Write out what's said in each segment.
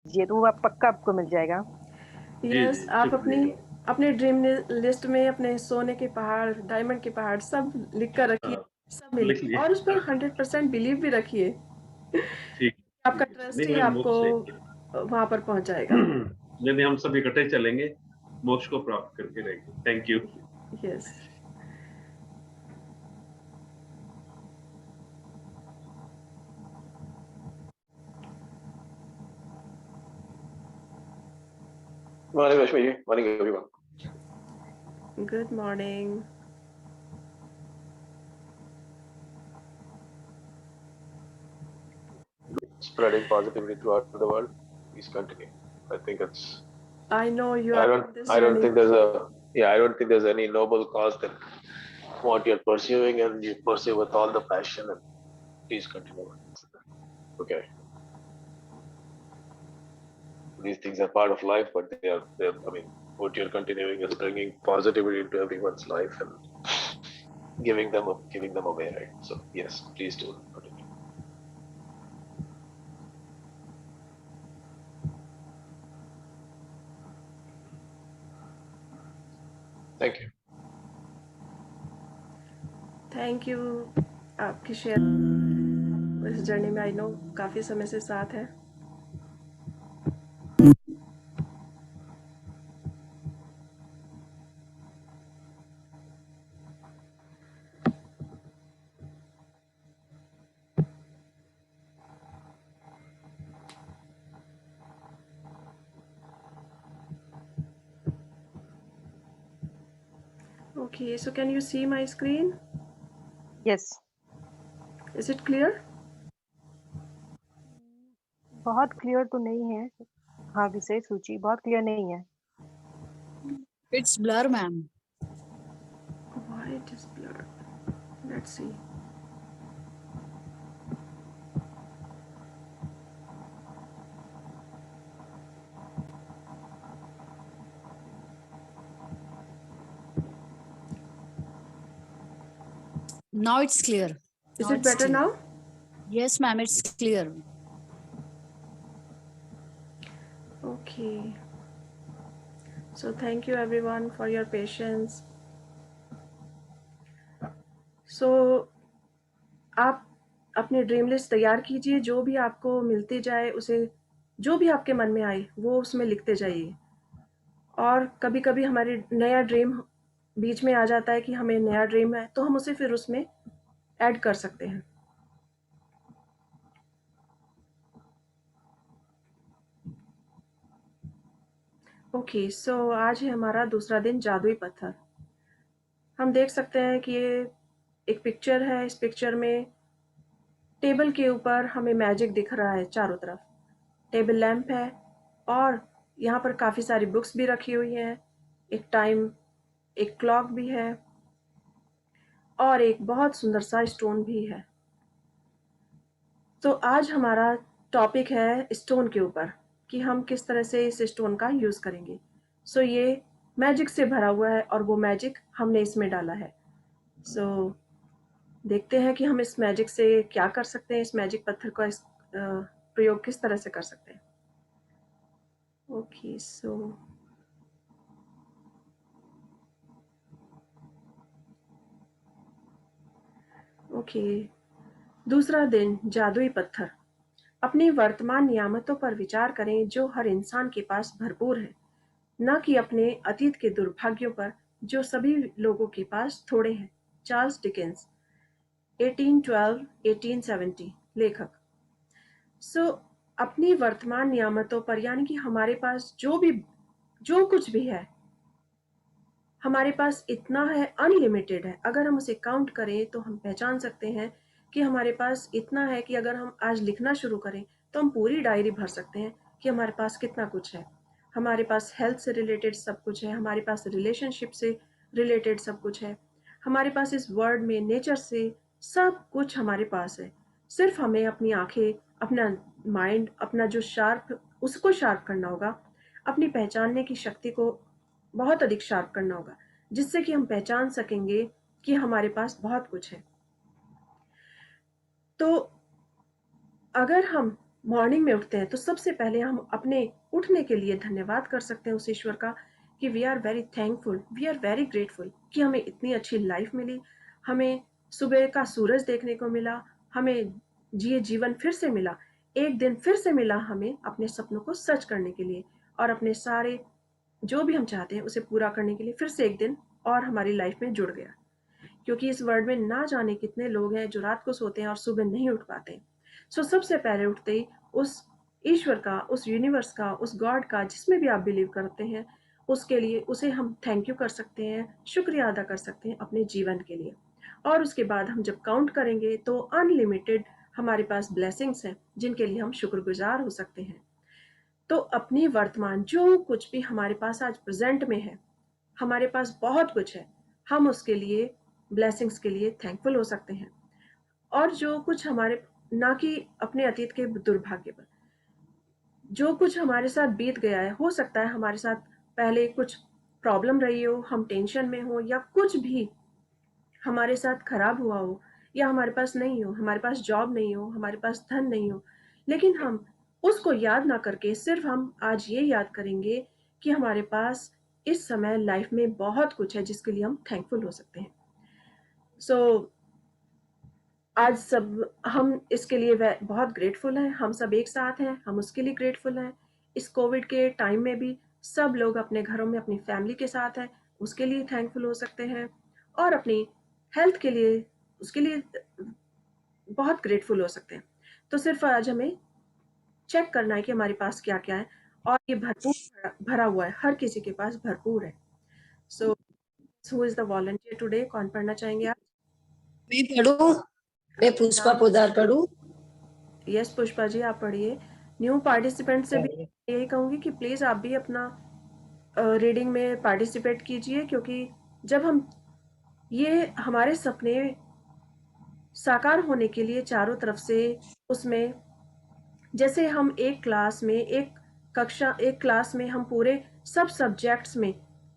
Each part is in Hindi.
ये तो वो पक्का आपको मिल जाएगा। जी यस, जी, आप शुक्रिया। अपने ड्रीम लिस्ट में अपने सोने के पहाड़, डायमंड के पहाड़ सब लिख कर रखिए, हाँ, सब लिख मिलेगा। लिए। और उस पर 100% बिलीव भी रखिए। ठीक आपका ठीक है, ट्रस्ट ही चलेंगे हम आपको मोक्ष से। वहां पर पहुंचाएगा। नहीं नहीं, हम सब इकट्ठे चलेंगे, मोक्ष को प्राप्त करके रहेंगे। Thank you. Yes. Morning, Rashmi ji. Morning, everyone. Good morning. Spreading positivity throughout the world. Please continue. I think it's. I know you I are don't. on this I don't journey. think there's a. Yeah, I don't think there's any noble cause that what you're pursuing and you pursue with all the passion. And please continue. Okay. These things are part of life, but they are. They're. I mean, what you're continuing is bringing positivity into everyone's life and giving them away, right? So yes, please do continue. Thank you. Thank you. आपकी शेयर इस जर्नी में आई नो काफी समय से साथ है। Okay, so can you see my screen? Yes. Is it clear? बहुत क्लियर तो नहीं है। हाँ, विषय सूची बहुत क्लियर नहीं है। It's blur, ma'am. Why it is blurred? Let's see. Now it's clear. Is Now it it's better clear. now? Yes, ma'am, it's clear. Okay. So thank you everyone for your patience. So आप अपनी ड्रीम लिस्ट तैयार कीजिए, जो भी आपको मिलती जाए उसे, जो भी आपके मन में आए वो उसमें लिखते जाइए। और कभी कभी हमारी नया ड्रीम बीच में आ जाता है कि हमें नया ड्रीम है, तो हम उसे फिर उसमें ऐड कर सकते हैं। ओके, सो आज है हमारा दूसरा दिन जादुई पत्थर। हम देख सकते हैं कि ये एक पिक्चर है। इस पिक्चर में टेबल के ऊपर हमें मैजिक दिख रहा है चारों तरफ। टेबल लैंप है और यहाँ पर काफ़ी सारी बुक्स भी रखी हुई हैं। एक टाइम, एक क्लॉक भी है और एक बहुत सुंदर सा स्टोन भी है। तो आज हमारा टॉपिक है स्टोन के ऊपर कि हम किस तरह से इस स्टोन का यूज़ करेंगे। सो ये मैजिक से भरा हुआ है और वो मैजिक हमने इसमें डाला है। सो देखते हैं कि हम इस मैजिक से क्या कर सकते हैं, इस मैजिक पत्थर का प्रयोग किस तरह से कर सकते हैं। ओके, सो ओके, दूसरा दिन जादुई पत्थर। अपनी वर्तमान नियामतों पर विचार करें जो हर इंसान के पास भरपूर है, न कि अपने अतीत के दुर्भाग्यों पर जो सभी लोगों के पास थोड़े हैं। चार्ल्स डिकेंस, 1812-1870 लेखक। सो अपनी वर्तमान नियामतों पर, यानी कि हमारे पास जो कुछ भी है, हमारे पास इतना है, अनलिमिटेड है। अगर हम उसे काउंट करें तो हम पहचान सकते हैं कि हमारे पास इतना है कि अगर हम आज लिखना शुरू करें तो हम पूरी डायरी भर सकते हैं कि हमारे पास कितना कुछ है। हमारे पास हेल्थ से रिलेटेड सब कुछ है, हमारे पास रिलेशनशिप से रिलेटेड सब कुछ है, हमारे पास इस वर्ल्ड में नेचर से सब कुछ हमारे पास है। सिर्फ हमें अपनी आंखें, अपना माइंड, अपना जो शार्प, उसको शार्प करना होगा। अपनी पहचानने की शक्ति को बहुत अधिक शार्प करना होगा, जिससे कि हम पहचान सकेंगे कि हमारे पास बहुत कुछ है। तो अगर हम मॉर्निंग में उठते हैं तो सबसे पहले हम अपने उठने के लिए धन्यवाद कर सकते हैं उस ईश्वर का कि we are very thankful, we are very grateful कि हमें इतनी अच्छी लाइफ मिली, हमें सुबह का सूरज देखने को मिला, हमें जीवन फिर से मिला, एक दिन फिर से मिला हमें अपने सपनों को सच करने के लिए और अपने सारे जो भी हम चाहते हैं उसे पूरा करने के लिए फिर से एक दिन और हमारी लाइफ में जुड़ गया। क्योंकि इस वर्ल्ड में ना जाने कितने लोग हैं जो रात को सोते हैं और सुबह नहीं उठ पाते। सो सबसे पहले उठते ही उस ईश्वर का, उस यूनिवर्स का, उस गॉड का, जिसमें भी आप बिलीव करते हैं, उसके लिए उसे हम थैंक यू कर सकते हैं, शुक्रिया अदा कर सकते हैं अपने जीवन के लिए। और उसके बाद हम जब काउंट करेंगे तो अनलिमिटेड हमारे पास ब्लेसिंग्स हैं जिनके लिए हम शुक्रगुजार हो सकते हैं। तो अपनी वर्तमान जो कुछ भी हमारे पास आज प्रेजेंट में है, हमारे पास बहुत कुछ है, हम उसके लिए ब्लेसिंग्स के लिए थैंकफुल हो सकते हैं। और जो कुछ हमारे, ना कि अपने अतीत के दुर्भाग्य पर, जो कुछ हमारे साथ बीत गया है, हो सकता है हमारे साथ पहले कुछ प्रॉब्लम रही हो, हम टेंशन में हो या कुछ भी हमारे साथ खराब हुआ हो या हमारे पास नहीं हो, हमारे पास जॉब नहीं हो, हमारे पास धन नहीं हो, लेकिन हम उसको याद ना करके सिर्फ हम आज ये याद करेंगे कि हमारे पास इस समय लाइफ में बहुत कुछ है जिसके लिए हम थैंकफुल हो सकते हैं। सो आज सब हम इसके लिए बहुत ग्रेटफुल हैं, हम सब एक साथ हैं, हम उसके लिए ग्रेटफुल हैं। इस कोविड के टाइम में भी सब लोग अपने घरों में अपनी फैमिली के साथ हैं, उसके लिए थैंकफुल हो सकते हैं। और अपनी हेल्थ के लिए, उसके लिए बहुत ग्रेटफुल हो सकते हैं। तो सिर्फ आज हमें चेक करना है कि हमारे पास क्या क्या है, और ये भरपूर भरा हुआ है, हर किसी के पास भरपूर है। So who is the volunteer today? कौन पढ़ना चाहेंगे आप? मैं पढ़ूं? मैं पुष्पा पोदार पढ़ूं? यस पुष्पा जी, आप पढ़िए। न्यू पार्टिसिपेंट से भी यही कहूंगी कि प्लीज आप भी अपना रीडिंग में पार्टिसिपेट कीजिए, क्योंकि जब हम ये हमारे सपने साकार होने के लिए चारों तरफ से, उसमें जैसे हम एक क्लास में, एक क्लास में हम पूरे सब सब्जेक्ट्स में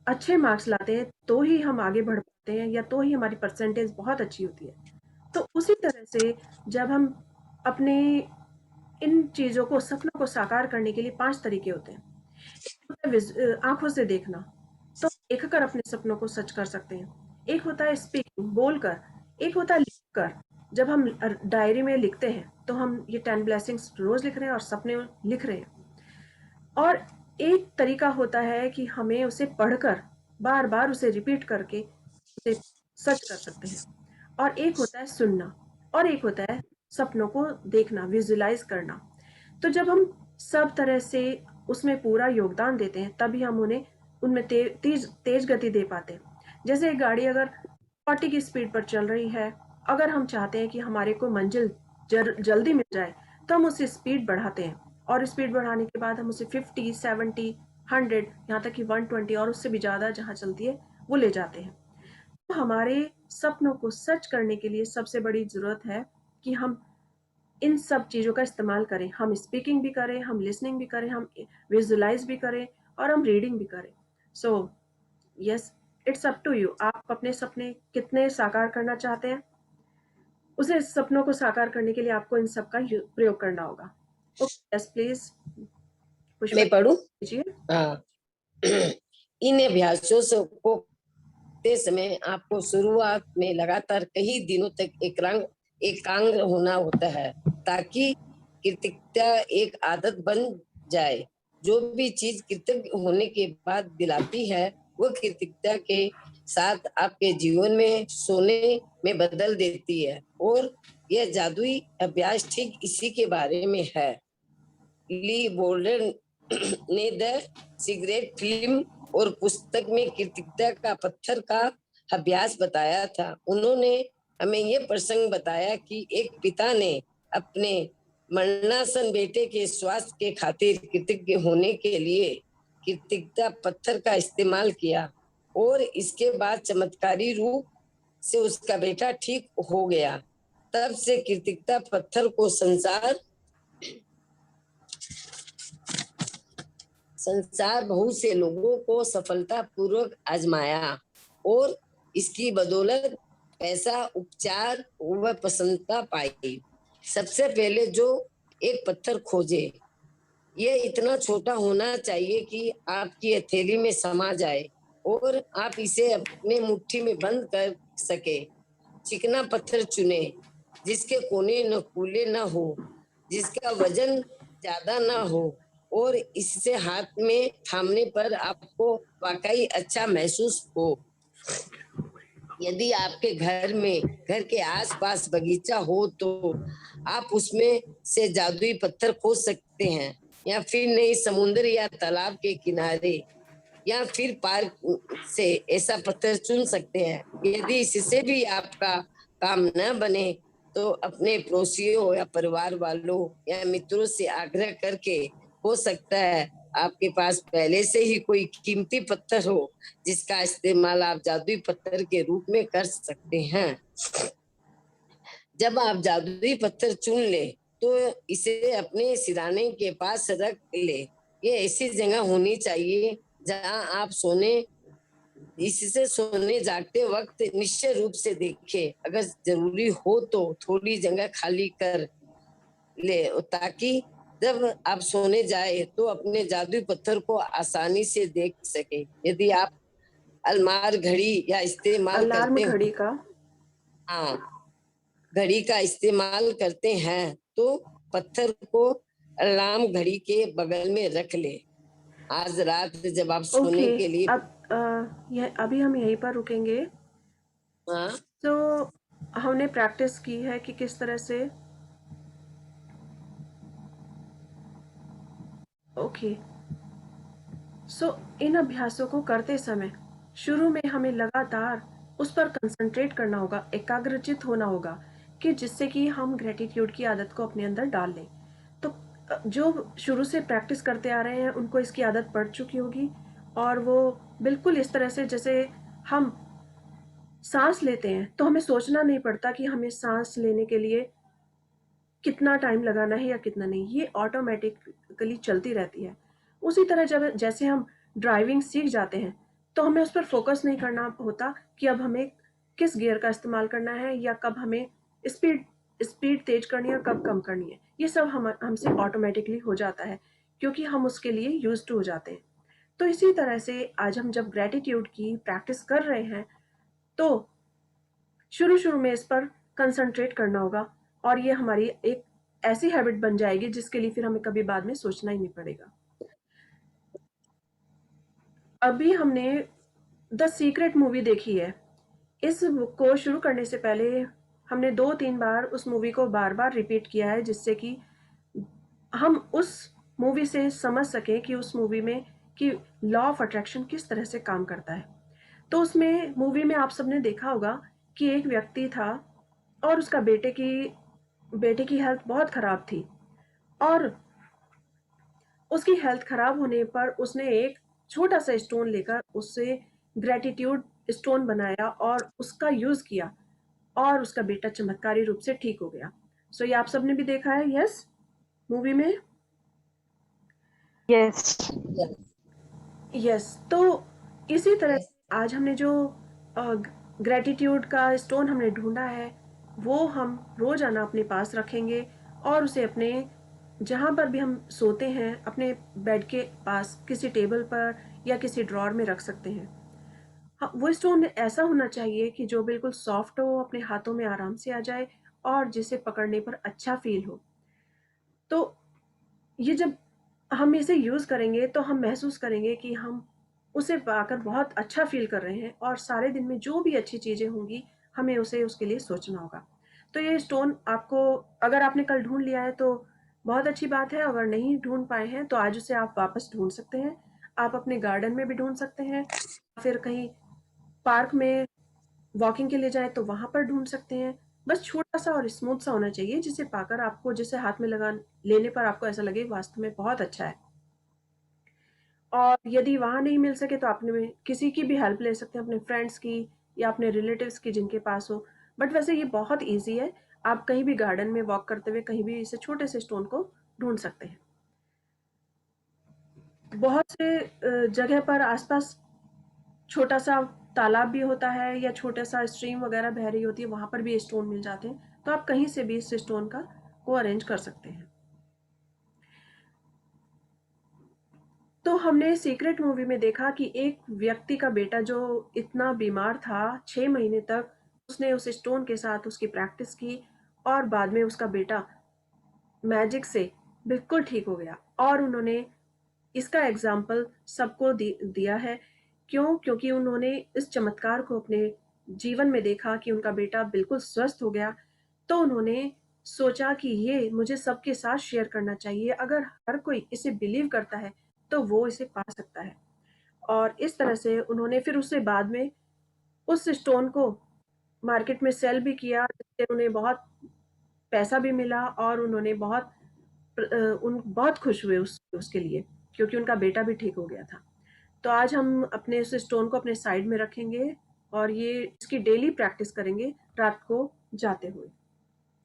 अच्छे मार्क्स लाते हैं तो ही हम आगे बढ़ पाते हैं, या तो ही हमारी परसेंटेज बहुत अच्छी होती है। तो उसी तरह से जब हम अपने इन चीजों को, सपनों को साकार करने के लिए 5 तरीके होते हैं। एक होता है आंखों से देखना, तो देख कर अपने सपनों को सच कर सकते हैं। एक होता है स्पीकिंग, बोलकर। एक होता है लिखकर, जब हम डायरी में लिखते हैं तो हम ये 10 ब्लेसिंग्स रोज लिख रहे हैं और सपने लिख रहे हैं। और एक तरीका होता है कि हमें उसे पढ़कर बार बार उसे रिपीट करके उसे सच कर सकते हैं। और एक होता है सुनना, और एक होता है सपनों को देखना, विजुलाइज करना। तो जब हम सब तरह से उसमें पूरा योगदान देते हैं तभी हम उन्हें उनमें तेज गति दे पाते हैं। जैसे एक गाड़ी अगर 40 की स्पीड पर चल रही है, अगर हम चाहते हैं कि हमारे को मंजिल जल्दी मिल जाए तो हम उसे स्पीड बढ़ाते हैं, और स्पीड बढ़ाने के बाद हम उसे 50, 70, 100, यहाँ तक कि 120 और उससे भी ज़्यादा जहाँ चलती है वो ले जाते हैं। तो हमारे सपनों को सच करने के लिए सबसे बड़ी ज़रूरत है कि हम इन सब चीज़ों का इस्तेमाल करें। हम स्पीकिंग भी करें, हम लिसनिंग भी करें, हम विजुलाइज भी करें, और हम रीडिंग भी करें। So yes, it's up to you. आप अपने सपने कितने साकार करना चाहते हैं, उसे सपनों को साकार करने के लिए आपको इन सब का प्रयोग करना होगा। यस प्लीज मैं पढ़ूं? कीजिए। हाँ। इन अभ्यासों से को करते समय आपको शुरुआत में लगातार कई दिनों तक एकाग्र होना होता है, ताकि कृतज्ञता एक आदत बन जाए। जो भी चीज कृतज्ञ होने के बाद दिलाती है, वो कृतज्ञता के साथ आपके जीवन में सोने में बदल देती है। और यह जादुई अभ्यास ठीक इसी के बारे में है। ली बोल्डर ने द सिगरेट फिल्म और पुस्तक में कृतज्ञता का पत्थर का अभ्यास बताया था। उन्होंने हमें यह प्रसंग बताया कि एक पिता ने अपने मरणासन बेटे के स्वास्थ्य के खातिर कृतज्ञ होने के लिए कृतज्ञता पत्थर का इस्तेमाल किया, और इसके बाद चमत्कारी रूप से उसका बेटा ठीक हो गया। तब से कृतज्ञता पत्थर को संसार बहुत से लोगों को सफलतापूर्वक आजमाया, और इसकी बदौलत पैसा, उपचार व प्रसन्नता पाई। सबसे पहले जो एक पत्थर खोजे। ये इतना छोटा होना चाहिए कि आपकी हथेली में समा जाए और आप इसे अपने मुट्ठी में बंद कर सके। चिकना पत्थर चुने जिसके कोने नुकीले न हो, जिसका वजन ज्यादा ना हो और इससे हाथ में थामने पर आपको वाकई अच्छा महसूस हो। यदि आपके घर के आसपास बगीचा हो तो आप उसमें से जादुई पत्थर खोज सकते हैं, या फिर नहीं समुद्र या तालाब के किनारे या फिर पार्क से ऐसा पत्थर चुन सकते हैं। यदि इससे भी आपका काम न बने तो अपने पड़ोसियों या परिवार वालों या मित्रों से आग्रह करके, हो सकता है आपके पास पहले से ही कोई कीमती पत्थर हो जिसका इस्तेमाल आप जादुई पत्थर के रूप में कर सकते हैं। जब आप जादुई पत्थर चुन ले तो इसे अपने सिराने के पास रख ले। ये ऐसी जगह होनी चाहिए जहां आप इससे सोने जागते वक्त निश्चय रूप से देखे। अगर जरूरी हो तो थोड़ी जगह खाली कर ले ताकि जब आप सोने जाए तो अपने जादुई पत्थर को आसानी से देख सके। यदि आप अलमार घड़ी या इस्तेमाल अलार्म करते घड़ी का हाँ घड़ी का इस्तेमाल करते हैं तो पत्थर को अलार्म घड़ी के बगल में रख ले। आज रात जब आप सोने ओके। के लिए यह अभी हम यहीं पर रुकेंगे। हाँ तो हमने प्रैक्टिस की है कि किस तरह से ओके। सो इन अभ्यासों को करते समय शुरू में हमें लगातार उस पर कंसंट्रेट करना होगा, एकाग्रचित होना होगा कि जिससे कि हम ग्रेटिट्यूड की आदत को अपने अंदर डाल लें। तो जो शुरू से प्रैक्टिस करते आ रहे हैं उनको इसकी आदत पड़ चुकी होगी और वो बिल्कुल इस तरह से जैसे हम सांस लेते हैं तो हमें सोचना नहीं पड़ता कि हमें सांस लेने के लिए कितना टाइम लगाना है या कितना नहीं, ये ऑटोमेटिकली चलती रहती है। उसी तरह जब जैसे हम ड्राइविंग सीख जाते हैं तो हमें उस पर फोकस नहीं करना होता कि अब हमें किस गियर का इस्तेमाल करना है या कब हमें स्पीड स्पीड तेज करनी है और कब कम करनी है। ये सब हमसे ऑटोमेटिकली हो जाता है क्योंकि हम उसके लिए यूज्ड हो जाते हैं। तो इसी तरह से आज हम जब ग्रेटिट्यूड की प्रैक्टिस कर रहे हैं तो शुरू में इस पर कंसंट्रेट करना होगा और ये हमारी एक ऐसी हैबिट बन जाएगी जिसके लिए फिर हमें कभी बाद में सोचना ही नहीं पड़ेगा। अभी हमने द सीक्रेट मूवी देखी है। इस बुक को शुरू करने से पहले हमने 2-3 बार उस मूवी को बार-बार रिपीट किया है जिससे कि हम उस मूवी से समझ सकें कि उस मूवी में कि लॉ ऑफ अट्रैक्शन किस तरह से काम करता है। तो उसमें मूवी में आप सबने देखा होगा कि एक व्यक्ति था और उसका बेटे की हेल्थ बहुत खराब थी और उसकी हेल्थ खराब होने पर उसने एक छोटा सा स्टोन लेकर उससे ग्रेटिट्यूड स्टोन बनाया और उसका यूज किया और उसका बेटा चमत्कारी रूप से ठीक हो गया। सो ये आप सबने भी देखा है यस मूवी में। यस। यस तो इसी तरह आज हमने जो ग्रेटिट्यूड का स्टोन हमने ढूंढा है वो हम रोजाना अपने पास रखेंगे और उसे अपने जहाँ पर भी हम सोते हैं अपने बेड के पास किसी टेबल पर या किसी ड्रॉर में रख सकते हैं। हाँ, वो स्टोन ऐसा होना चाहिए कि जो बिल्कुल सॉफ्ट हो, अपने हाथों में आराम से आ जाए और जिसे पकड़ने पर अच्छा फील हो। तो ये जब हम इसे यूज करेंगे तो हम महसूस करेंगे कि हम उसे पाकर बहुत अच्छा फील कर रहे हैं और सारे दिन में जो भी अच्छी चीजें होंगी हमें उसे उसके लिए सोचना होगा। तो ये स्टोन आपको अगर आपने कल ढूंढ लिया है तो बहुत अच्छी बात है, अगर नहीं ढूंढ पाए हैं तो आज उसे आप वापस ढूंढ सकते हैं। आप अपने गार्डन में भी ढूंढ सकते हैं, फिर कहीं पार्क में वॉकिंग के लिए जाए तो वहां पर ढूंढ सकते हैं। बस छोटा सा और स्मूथ सा होना चाहिए जिसे पाकर आपको जिसे हाथ में लगा लेने पर आपको ऐसा लगे वास्तव में बहुत अच्छा है। और यदि वहां नहीं मिल सके तो आपने किसी की भी हेल्प ले सकते हैं, अपने फ्रेंड्स की या अपने रिलेटिव्स की जिनके पास हो। बट वैसे ये बहुत ईजी है, आप कहीं भी गार्डन में वॉक करते हुए कहीं भी इसे छोटे से स्टोन को ढूंढ सकते हैं। बहुत से जगह पर आसपास छोटा सा तालाब भी होता है या छोटा सा स्ट्रीम वगैरह बह रही होती है, वहां पर भी स्टोन मिल जाते हैं। तो आप कहीं से भी इस स्टोन को अरेंज कर सकते हैं। हमने सीक्रेट मूवी में देखा कि एक व्यक्ति का बेटा जो इतना बीमार था 6 महीने तक, उसने उस स्टोन के साथ उसकी प्रैक्टिस की और बाद में उसका बेटा मैजिक से बिल्कुल ठीक हो गया। और उन्होंने इसका एग्जाम्पल सबको दिया है। क्यों? क्योंकि उन्होंने इस चमत्कार को अपने जीवन में देखा कि उनका बेटा बिल्कुल स्वस्थ हो गया। तो उन्होंने सोचा कि ये मुझे सबके साथ शेयर करना चाहिए। अगर हर कोई इसे बिलीव करता है तो वो इसे पा सकता है। और इस तरह से उन्होंने फिर उससे बाद में उस स्टोन को मार्केट में सेल भी किया, जिससे उन्हें बहुत पैसा भी मिला और उन्होंने बहुत खुश हुए उसके लिए, क्योंकि उनका बेटा भी ठीक हो गया था। तो आज हम अपने उस स्टोन को अपने साइड में रखेंगे और ये इसकी डेली प्रैक्टिस करेंगे रात को जाते हुए।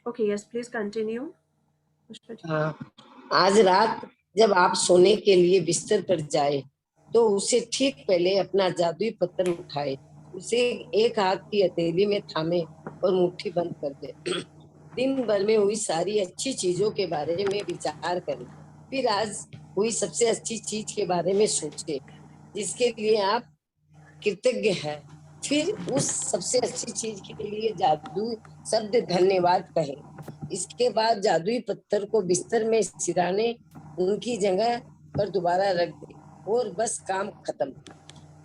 Okay, yes please continue Pushpa ji. हाँ, आज रात जब आप सोने के लिए बिस्तर पर जाए तो उसे ठीक पहले अपना जादुई पत्थर उठाए, उसे एक हाथ की हथेली में थामे और मुट्ठी बंद कर दे। दिन भर में हुई सारी अच्छी चीजों के बारे में विचार करें, फिर आज हुई सबसे अच्छी चीज के बारे में सोचे जिसके लिए आप कृतज्ञ हैं। फिर उस सबसे अच्छी चीज के लिए जादू शब्द धन्यवाद कहें। इसके बाद जादुई पत्थर को बिस्तर में सिराने उनकी जगह पर दोबारा रख दे और बस काम खत्म।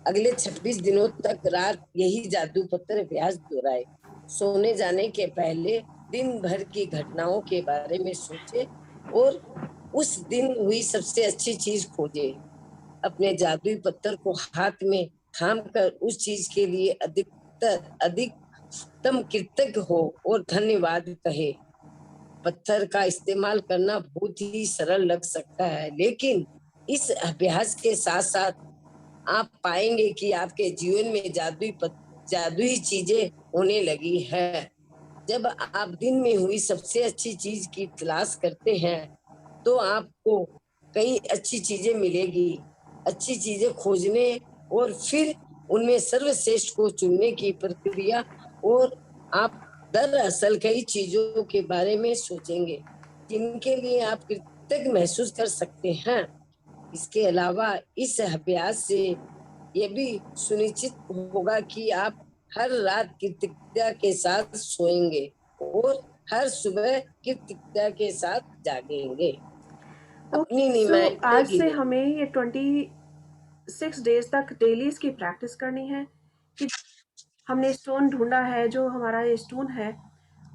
अगले 26 दिनों तक रात यही जादू पत्थर अभ्यास दोहराए। सोने जाने के पहले दिन भर की घटनाओं के बारे में सोचे और उस दिन हुई सबसे अच्छी चीज खोजे। अपने जादुई पत्थर को हाथ में थाम कर उस चीज के लिए अधिकतम कृतज्ञ हो और धन्यवाद कहे। पत्थर का इस्तेमाल करना बहुत ही सरल लग सकता है, लेकिन इस अभ्यास के साथ साथ आप पाएंगे कि आपके जीवन में जादुई चीजें होने लगी है। जब आप दिन में हुई सबसे अच्छी चीज की तलाश करते हैं तो आपको कई अच्छी चीजें मिलेगी। अच्छी चीजें खोजने और फिर उनमें सर्वश्रेष्ठ को चुनने की प्रक्रिया, और आप दरअसल कई चीजों के बारे में सोचेंगे जिनके लिए आप कृतज्ञ महसूस कर सकते हैं। इसके अलावा इस अभ्यास से ये भी सुनिश्चित होगा कि आप हर रात कृतज्ञता के साथ सोएंगे और हर सुबह कृतज्ञता के साथ जागेंगे। अपनी सो आज से गिने। हमें ये 26 डेज तक डेली इसकी प्रैक्टिस करनी है कि हमने स्टोन ढूंढा है, जो हमारा ये स्टोन है,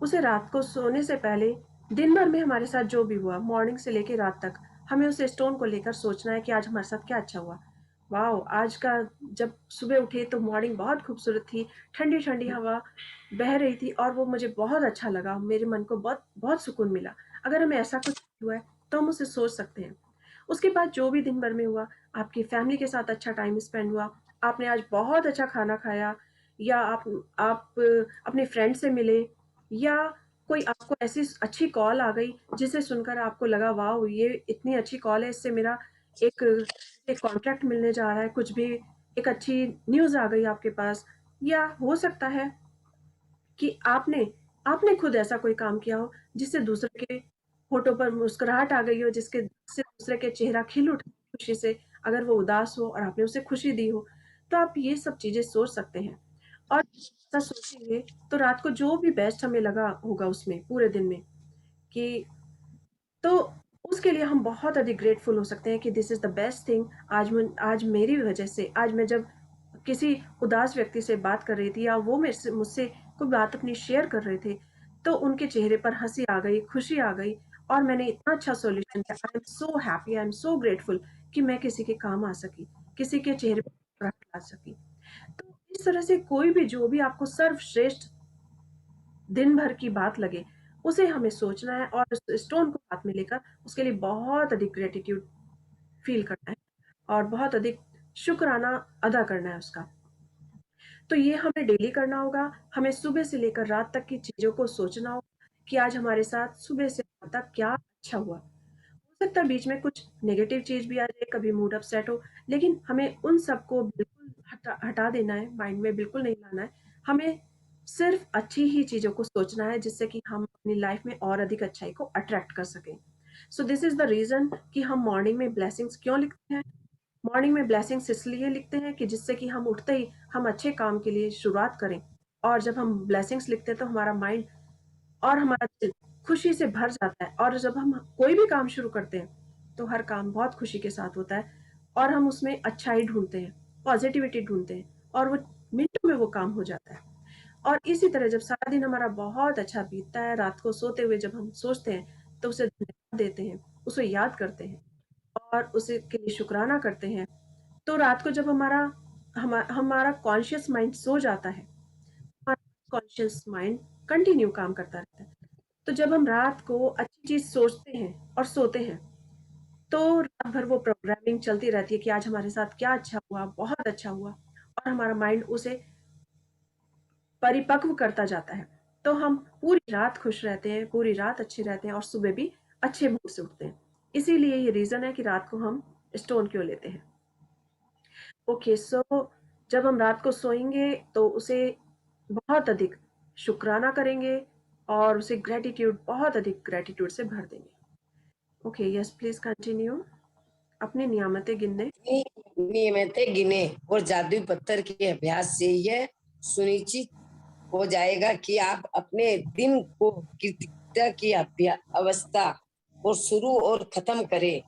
उसे रात को सोने से पहले दिन भर में हमारे साथ जो भी हुआ, मॉर्निंग से लेकर रात तक, हमें उस स्टोन को लेकर सोचना है कि आज हमारे साथ क्या अच्छा हुआ। वाओ, आज का जब सुबह उठे तो मॉर्निंग बहुत खूबसूरत थी, ठंडी ठंडी हवा बह रही थी और वो मुझे बहुत अच्छा लगा, मेरे मन को बहुत बहुत सुकून मिला। अगर हमें ऐसा कुछ हुआ है तो हम उसे सोच सकते हैं। उसके बाद जो भी दिन भर में हुआ, आपकी फैमिली के साथ अच्छा टाइम स्पेंड हुआ, आपने आज बहुत अच्छा खाना खाया, या आप अपने फ्रेंड से मिले, या कोई आपको ऐसी अच्छी कॉल आ गई जिसे सुनकर आपको लगा वाह ये इतनी अच्छी कॉल है, इससे मेरा एक एक कॉन्ट्रैक्ट मिलने जा रहा है, कुछ भी एक अच्छी न्यूज़ आ गई आपके पास। या हो सकता है कि आपने आपने खुद ऐसा कोई काम किया हो जिससे दूसरे के होठों पर मुस्कुराहट आ गई हो, जिसके से दूसरे के चेहरा खिल उठा खुशी से, अगर वो उदास हो और आपने उसे खुशी दी हो। तो आप ये सब चीजें सोच सकते हैं और ऐसा सोचेंगे तो रात को जो भी बेस्ट हमें लगा होगा उसमें पूरे दिन में, कि तो उसके लिए हम बहुत अधिक ग्रेटफुल हो सकते हैं कि this is the best thing. आज मेरी वजह से, आज मैं जब किसी उदास व्यक्ति से बात कर रही थी या वो मुझसे कोई बात अपनी शेयर कर रहे थे, तो उनके चेहरे पर हंसी आ गई, खुशी आ गई और मैंने इतना अच्छा सॉल्यूशन दिया। I am so happy, I am so grateful कि मैं किसी के काम आ सकी, किसी के चेहरे पर मुस्कुराहट ला सकी। तो इस तरह से कोई भी जो भी आपको सर्वश्रेष्ठ दिन भर की बात लगे, उसे हमें सोचना है और उस स्टोन को हाथ में लेकर उसके लिए बहुत अधिक ग्रेटिट्यूड फील करना है और बहुत अधिक शुक्राना अदा करना है उसका। तो ये हमें डेली करना होगा। हमें सुबह से लेकर रात तक की चीज़ों को सोचना होगा कि आज हमारे साथ सुबह से रात तक क्या अच्छा हुआ। हो सकता है बीच में कुछ नेगेटिव चीज़ भी आ जाए, कभी मूड अपसेट हो, लेकिन हमें उन सबको बिल्कुल हटा देना है, माइंड में बिल्कुल नहीं लाना है। हमें सिर्फ अच्छी ही चीज़ों को सोचना है जिससे कि हम अपनी लाइफ में और अधिक अच्छाई को अट्रैक्ट कर सकें। So this is the reason कि हम मॉर्निंग में ब्लेसिंग्स क्यों लिखते हैं। मॉर्निंग में ब्लेसिंग्स इसलिए लिखते हैं कि जिससे कि हम उठते ही हम अच्छे काम के लिए शुरुआत करें। और जब हम ब्लेसिंग्स लिखते हैं तो हमारा माइंड और हमारा दिल खुशी से भर जाता है, और जब हम कोई भी काम शुरू करते हैं तो हर काम बहुत खुशी के साथ होता है और हम उसमें अच्छाई ढूंढते हैं, पॉजिटिविटी ढूंढते हैं, और वो मिनटों में वो काम हो जाता है। और इसी तरह जब सारा दिन हमारा बहुत अच्छा बीतता है, रात को सोते हुए जब हम सोचते हैं तो उसे धन्यवाद देते हैं, उसे याद करते हैं और उसे के लिए शुक्राना करते हैं, तो रात को जब हमारा कॉन्शियस माइंड सो जाता है, कॉन्शियस माइंड कंटिन्यू काम करता रहता है। तो जब हम रात को अच्छी चीज सोचते हैं और सोते हैं तो रात भर वो प्रोग्रामिंग चलती रहती है कि आज हमारे साथ क्या अच्छा हुआ, बहुत अच्छा हुआ, और हमारा माइंड उसे परिपक्व करता जाता है। तो हम पूरी रात खुश रहते हैं, पूरी रात अच्छे रहते हैं और सुबह भी अच्छे मूड से उठते हैं। इसीलिए ये रीजन है कि रात को हम स्टोन क्यों लेते हैं। ओके, सो जब हम रात को सोएंगे तो उसे बहुत अधिक शुक्राना करेंगे और उसे ग्रेटिट्यूड, बहुत अधिक ग्रेटिट्यूड से भर देंगे। Okay, yes please continue. अपनी नियामतें गिनने नियमित गिने और जादुई पत्थर के अभ्यास से यह सुनिश्चित हो जाएगा कि आप अपने दिन को कृतज्ञता की अवस्था और शुरू और खत्म करें।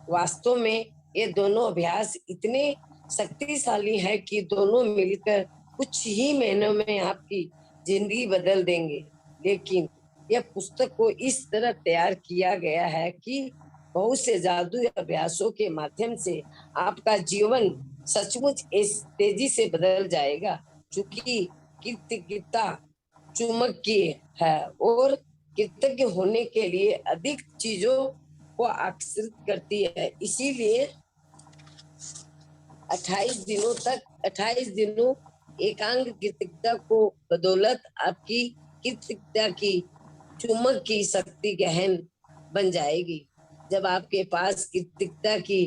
वास्तव में ये दोनों अभ्यास इतने शक्तिशाली है कि दोनों मिलकर कुछ ही महीनों में आपकी जिंदगी बदल देंगे। लेकिन यह पुस्तक को इस तरह तैयार किया गया है कि बहुत से जादुई अभ्यासों के माध्यम से आपका जीवन सचमुच इस तेजी से बदल जाएगा, क्योंकि कृतज्ञता चुंबकीय है और कृतज्ञ होने के लिए अधिक चीजों को आकर्षित करती है। इसीलिए 28 दिनों एकांग कृतज्ञता को बदौलत आपकी कृतज्ञता की चुंबक की शक्ति गहन बन जाएगी। जब आपके पास कृतज्ञता की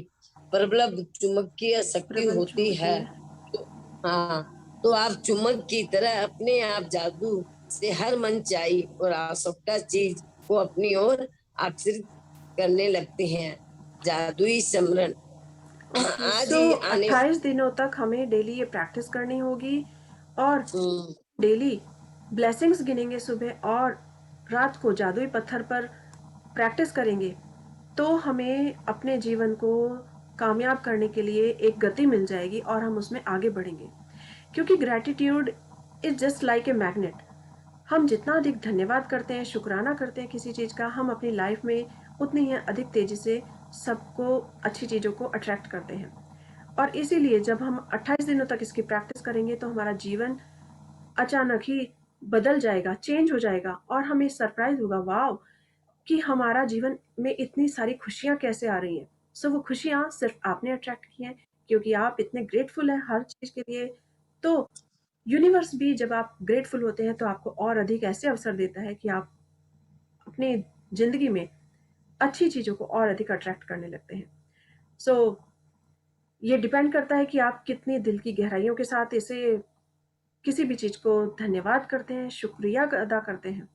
प्रबल चुंबकीय शक्ति होती है तो तो आप चुंबक की तरह अपने आप जादू से हर मनचाही और आवश्यकता चीज को अपनी ओर आकर्षित करने लगते हैं। जादुई स्मरण आज ही आने 28 दिनों तक हमें डेली ये प्रैक्टिस करनी होगी और डेली ब्लेसिंग्स गिनेंगे सुबह और रात को जादुई पत्थर पर प्रैक्टिस करेंगे, तो हमें अपने जीवन को कामयाब करने के लिए एक गति मिल जाएगी और हम उसमें आगे बढ़ेंगे। क्योंकि gratitude is just like a magnet. हम जितना अधिक धन्यवाद करते हैं, शुक्राना करते हैं किसी चीज का, हम अपनी लाइफ में उतनी ही अधिक तेजी से सबको, अच्छी चीजों को अट्रैक्ट करते हैं। और इसीलिए जब हम 28 दिनों तक इसकी प्रैक्टिस करेंगे तो हमारा जीवन अचानक ही बदल जाएगा, चेंज हो जाएगा और हमें सरप्राइज होगा, वाह, कि हमारा जीवन में इतनी सारी खुशियां कैसे आ रही हैं। सो वो खुशियां सिर्फ आपने अट्रैक्ट की हैं क्योंकि आप इतने ग्रेटफुल हैं हर चीज के लिए। तो यूनिवर्स भी जब आप ग्रेटफुल होते हैं तो आपको और अधिक ऐसे अवसर देता है कि आप अपनी जिंदगी में अच्छी चीजों को और अधिक अट्रैक्ट करने लगते हैं। सो ये डिपेंड करता है कि आप कितनी दिल की गहराइयों के साथ इसे, किसी भी चीज को धन्यवाद करते हैं, शुक्रिया अदा करते हैं।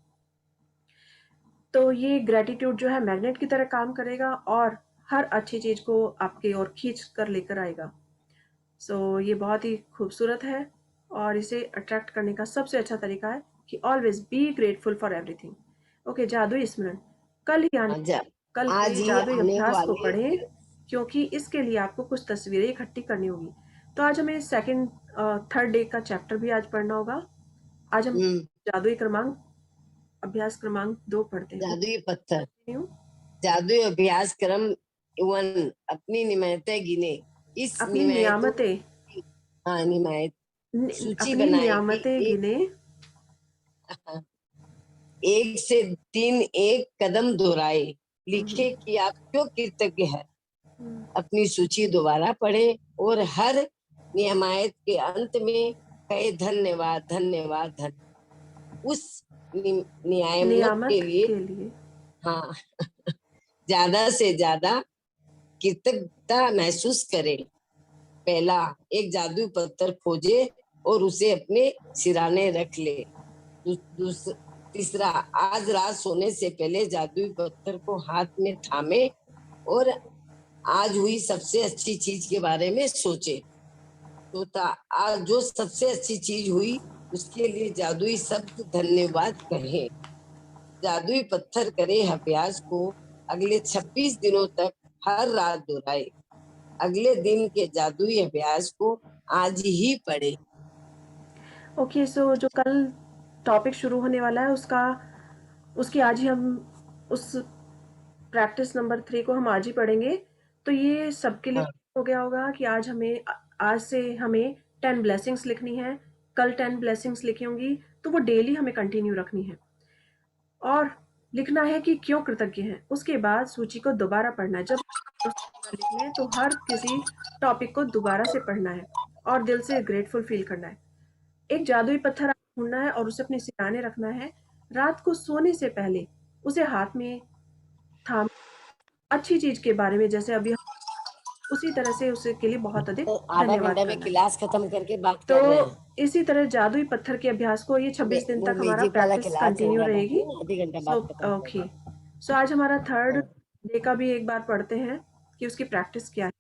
तो ये ग्रेटिट्यूड जो है मैग्नेट की तरह काम करेगा और हर अच्छी चीज को आपके ओर खींच कर लेकर आएगा। सो ये बहुत ही खूबसूरत है और इसे अट्रैक्ट करने का सबसे अच्छा तरीका है कि always be grateful for everything. Okay, जादुई स्मरण कल ही आज ही जादुई आने अभ्यास को वाले पढ़ें क्योंकि इसके लिए आपको कुछ तस्वीरें इकट्ठी करनी होगी। तो आज हमें सेकंड थर्ड डे का चैप्टर भी आज पढ़ना होगा। आज हम जादुई अभ्यास क्रमांक 2 पढ़ते हैं। जादुई पत्थर, जादुई अभ्यास क्रम 1, अपनी नियमतें गिने। इस अपनी नियामतें, सूची अपनी बनाई नियामतें गिने। 1 से 3 एक कदम दोहराए, लिखे कि आप क्यों कृतज्ञ हैं। अपनी सूची दोबारा पढ़े और हर नियमायत के अंत में कहे धन्यवाद धन्यवाद धन्यवाद। उस नियामत के लिए हाँ ज्यादा से ज्यादा कृतज्ञता महसूस करें। पहला, एक जादुई पत्थर खोजे और उसे अपने सिराने रख ले। तीसरा, आज रात सोने से पहले जादुई पत्थर को हाथ में थामे और आज हुई सबसे अच्छी चीज के बारे में सोचे। तो आज जो सबसे अच्छी चीज हुई उसके लिए जादुई शब्द धन्यवाद कहे। जादुई पत्थर करे अभ्यास को अगले 26 दिनों तक हर रात दोहराए। अगले दिन के जादुई अभ्यास को आज ही पढ़े। ओके, सो जो कल टॉपिक शुरू होने वाला है उसकी आज ही हम उस प्रैक्टिस नंबर 3 को हम आज ही पढ़ेंगे। तो ये सबके लिए हो गया होगा कि आज से हमें 10 ब्लेसिंग्स लिखनी है। कल 10 ब्लेसिंग्स लिखी होंगी तो वो डेली हमें कंटिन्यू रखनी है और लिखना है कि क्यों कृतज्ञ हैं। उसके बाद सूची को दोबारा पढ़ना है। जब लिख लें तो हर किसी टॉपिक को दोबारा से पढ़ना है और दिल से ग्रेटफुल फील करना है। एक जादुई पत्थर ढूंढना है और उसे अपने सिरहाने रखना है। रात को सोने से पहले उसे हाथ में थाम अच्छी चीज के बारे में, जैसे अभी उसी तरह से उसे के लिए बहुत अधिक तो आधा धन्यवाद घंटा में करना है। क्लास खत्म करके बात कर रहे हैं। तो इसी तरह जादुई पत्थर के अभ्यास को ये 26 दिन वो तक हमारा म्यूजिक वाला प्रैक्टिस क्लास कंटिन्यू होगा रहेगी। बाबू, आधे घंटा सो बाद खत्म ओके, होगा। सो आज हमारा थर्ड डे का भी एक बार पढ़ते हैं कि उसकी प्रैक्टिस क्या है।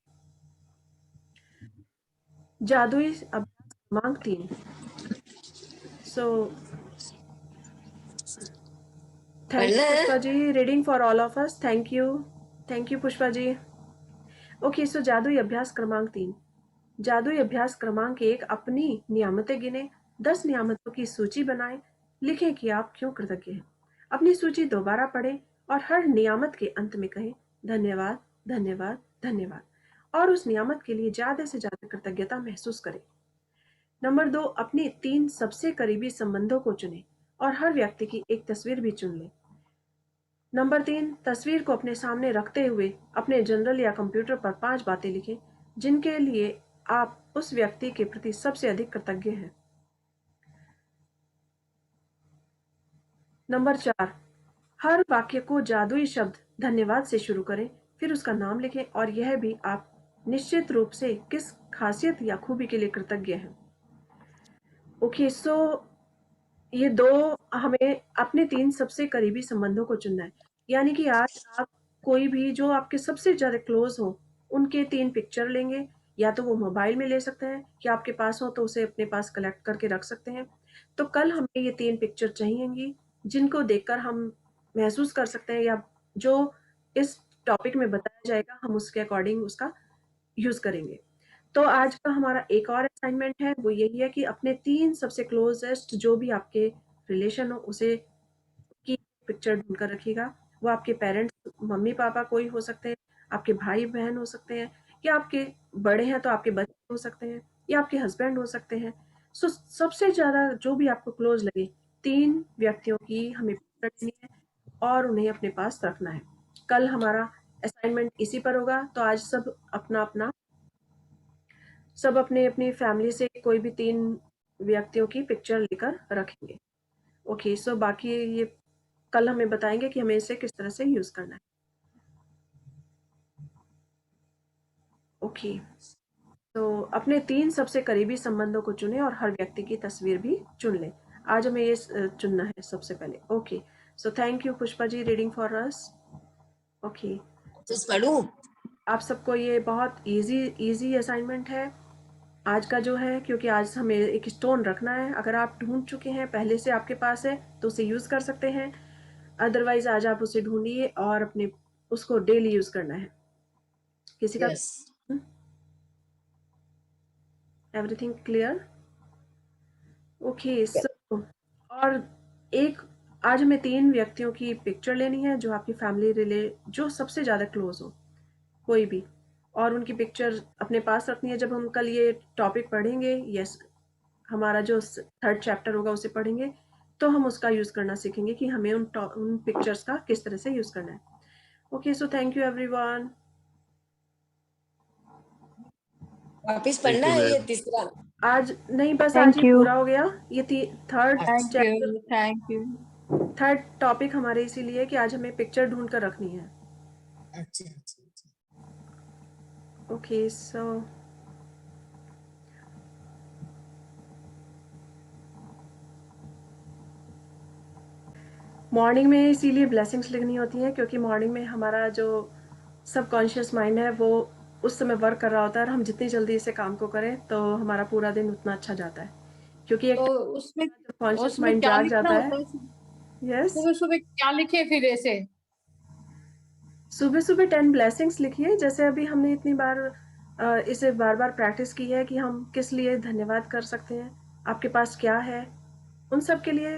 जादुई अभ्यास क्रमांक 3। So thank you Pushpa ji, reading for all of us. Thank you Pushpa ji. Okay, so जादुई अभ्यास क्रमांक 3। जादुई अभ्यास क्रमांक 1, अपनी नियामतें गिने, 10 नियामतों की सूची बनाएं, लिखें कि आप क्यों कृतज्ञ हैं। अपनी सूची दोबारा पढ़ें और हर नियामत के अंत में कहें धन्यवाद, धन्यवाद, धन्यवाद, और उस नियामत के लिए ज्यादा से ज्यादा कृतज्ञता महसूस करें। नंबर 2, अपनी 3 सबसे करीबी संबंधों को चुनें और हर व्यक्ति की एक तस्वीर भी चुन लें। नंबर 3, तस्वीर को अपने सामने रखते हुए अपने जर्नल या कंप्यूटर पर 5 बातें लिखें जिनके लिए आप उस व्यक्ति के प्रति सबसे अधिक कृतज्ञ हैं। नंबर 4, हर वाक्य को जादुई शब्द धन्यवाद से शुरू करें, फिर उसका नाम लिखें और यह भी आप निश्चित रूप से किस खासियत या खूबी के लिए कृतज्ञ हैं। ओके, सो ये 2 हमें अपने 3 सबसे करीबी संबंधों को चुनना है। यानी कि आज आप कोई भी जो आपके सबसे ज़्यादा क्लोज हो उनके 3 पिक्चर लेंगे, या तो वो मोबाइल में ले सकते हैं कि आपके पास हो तो उसे अपने पास कलेक्ट करके रख सकते हैं। तो कल हमें ये 3 पिक्चर चाहिएंगी जिनको देखकर हम महसूस कर सकते हैं, या जो इस टॉपिक में बताया जाएगा हम उसके अकॉर्डिंग उसका यूज़ करेंगे। तो आज का हमारा एक और असाइनमेंट है, वो यही है कि अपने 3 सबसे क्लोजेस्ट जो भी आपके रिलेशन हो उसे की पिक्चर ढूंढ कर रखिएगा। वो आपके पेरेंट्स, मम्मी पापा कोई हो सकते हैं, आपके भाई बहन हो सकते हैं, या आपके बड़े हैं तो आपके बच्चे हो सकते हैं, या आपके हस्बैंड हो सकते हैं। सो सबसे ज़्यादा जो भी आपको क्लोज लगे 3 व्यक्तियों की हमें पिक्चर लेनी है और उन्हें अपने पास रखना है। कल हमारा असाइनमेंट इसी पर होगा। तो आज सब अपने अपनी फैमिली से कोई भी 3 व्यक्तियों की पिक्चर लेकर रखेंगे। ओके, सो बाकी ये कल हमें बताएंगे कि हमें इसे किस तरह से यूज करना है। ओके, तो अपने 3 सबसे करीबी संबंधों को चुनें और हर व्यक्ति की तस्वीर भी चुन लें। आज हमें ये चुनना है सबसे पहले। Okay, so thank you Pushpa ji, reading for us. Okay, पढ़ूं? आप सबको ये बहुत इजी असाइनमेंट है आज का जो है, क्योंकि आज हमें एक स्टोन रखना है। अगर आप ढूंढ चुके हैं, पहले से आपके पास है तो उसे यूज कर सकते हैं, अदरवाइज आज आप उसे ढूंढिए और अपने उसको डेली यूज करना है। किसी का एवरीथिंग क्लियर? ओके, सो और एक आज हमें 3 व्यक्तियों की पिक्चर लेनी है जो आपकी फैमिली जो सबसे ज्यादा क्लोज हो, कोई भी, और उनकी पिक्चर अपने पास रखनी है। जब हम कल ये टॉपिक पढ़ेंगे, यस, हमारा जो 3rd चैप्टर होगा उसे पढ़ेंगे, तो हम उसका यूज करना सीखेंगे कि हमें उन पिक्चर्स का किस तरह से यूज करना है। Okay, so thank you everyone. वापिस पढ़ना है ये तीसरा? आज नहीं, बस आज थैंक ही यू। पूरा हो गया ये 3rd Thank chapter, you. Thank you. 3rd topic हमारे इसीलिए कि आज हमें पिक्चर ढूंढ कर रखनी है। अच्छा। ओके, सो मॉर्निंग में इसीलिए ब्लेसिंग्स लिखनी होती हैं, क्योंकि मॉर्निंग में हमारा जो सबकॉन्शियस माइंड है वो उस समय वर्क कर रहा होता है, और हम जितनी जल्दी इसे काम को करें तो हमारा पूरा दिन उतना अच्छा जाता है, क्योंकि एक तो उसमें कॉन्शियस उसमें माइंड क्या जाग लिखना जाता होता है। है? यस, सुबह सुबह क्या लिखे फिर ऐसे? सुबह सुबह 10 ब्लेसिंग्स लिखिए। जैसे अभी हमने इतनी बार इसे बार बार प्रैक्टिस की है कि हम किस लिए धन्यवाद कर सकते हैं, आपके पास क्या है, उन सब के लिए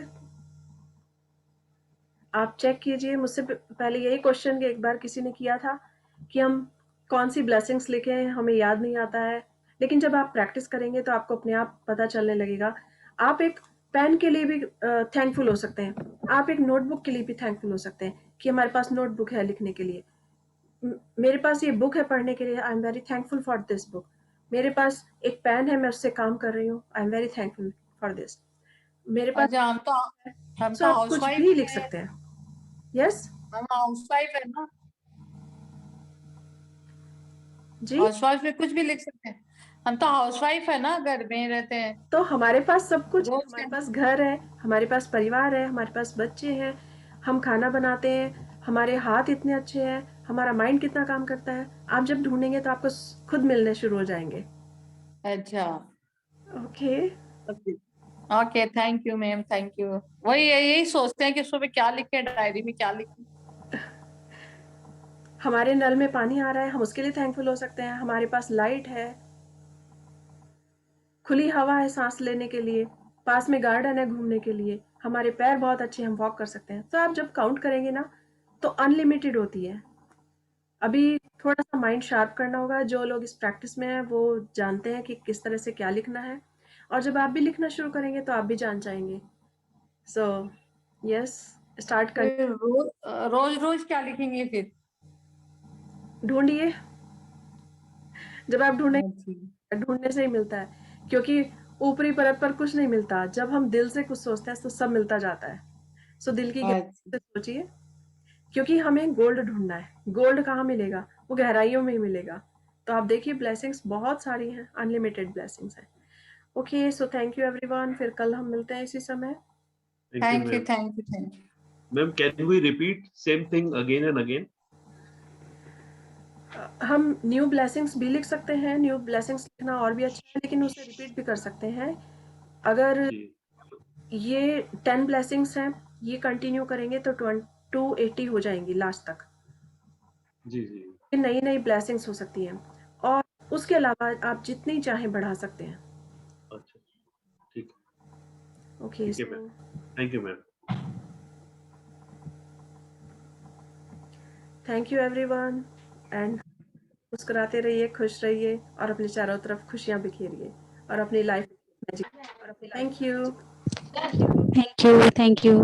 आप चेक कीजिए। मुझसे पहले यही क्वेश्चन एक बार किसी ने किया था कि हम कौन सी ब्लेसिंग्स लिखें, हमें याद नहीं आता है। लेकिन जब आप प्रैक्टिस करेंगे तो आपको अपने आप पता चलने लगेगा। आप एक पेन के लिए भी थैंकफुल हो सकते हैं, आप एक नोटबुक के लिए भी थैंकफुल हो सकते हैं कि हमारे पास नोटबुक है लिखने के लिए, मेरे पास ये बुक है पढ़ने के लिए, I am very thankful for this book. मेरे पास एक पेन है, मैं उससे काम कर रही हूँ, I am very thankful for this. मेरे पास अच्छा, हम सो तो आप कुछ हाउसवाइफ भी लिख है। सकते हैं। यस हम हाउसवाइफ है ना, जी, हाउसवाइफ में कुछ भी लिख सकते हैं। हम तो हाउसवाइफ है ना, घर में रहते हैं तो हमारे पास सब कुछ है, रोज हमारे के। पास घर है, हमारे पास परिवार है, हमारे पास बच्चे हैं, हम खाना बनाते हैं, हमारे हाथ इतने अच्छे हैं, हमारा माइंड कितना काम करता है। आप जब ढूंढेंगे तो आपको खुद मिलने शुरू हो जाएंगे। अच्छा, okay, okay, thank you ma'am, thank you. वही यही सोचते हैं कि सुबह क्या लिखे, डायरी में क्या लिखे। हमारे नल में पानी आ रहा है, हम उसके लिए थैंकफुल हो सकते हैं। हमारे पास लाइट है, खुली हवा है सांस लेने के लिए, पास में गार्डन है घूमने के लिए, हमारे पैर बहुत अच्छे, हम वॉक कर सकते हैं। तो आप जब काउंट करेंगे ना तो अनलिमिटेड होती है। अभी थोड़ा सा माइंड शार्प करना होगा। जो लोग इस प्रैक्टिस में हैं वो जानते हैं कि किस तरह से क्या लिखना है, और जब आप भी लिखना शुरू करेंगे तो आप भी जान जाएंगे। सो यस, स्टार्ट कर, फिर रोज रोज क्या लिखेंगे फिर? ढूंढिए। जब आप अच्छा, ढूंढने से ही मिलता है, क्योंकि ऊपरी परत पर कुछ नहीं मिलता। जब हम दिल से कुछ सोचते हैं तो सब मिलता जाता है। सो दिल की अच्छा, गहराई से सोचिए, क्योंकि हमें गोल्ड ढूंढना है। गोल्ड कहाँ मिलेगा? वो गहराइयों में ही मिलेगा। तो आप देखिए, ब्लेसिंग्स बहुत सारी हैं, अनलिमिटेड ब्लेसिंग्स हैं। Okay, so thank you everyone. फिर कल हम मिलते हैं इसी समय। Thank you, thank you, ma'am. Thank you, thank you. Ma'am, can we repeat same thing again and again? हम न्यू ब्लेसिंग्स भी लिख सकते हैं, न्यू ब्लेसिंग्स लिखना और भी अच्छा है, लेकिन उसे रिपीट भी कर सकते हैं। अगर जी ये 10 ब्लेसिंग्स हैं, ये कंटिन्यू करेंगे तो 280 हो जाएंगी लास्ट तक। जी जी। फिर नई नई ब्लेसिंग्स हो सकती हैं, और उसके अलावा आप जितनी चाहें बढ़ा सकते हैं। अच्छा, ठीक ओके, ठीक है so ma'am. Thank you ma'am. Thank you everyone, and मुस्कुराते रहिए, खुश रहिए, और अपने चारों तरफ खुशियां बिखेरिए, और अपनी life magic. Thank you. Thank you. Thank you.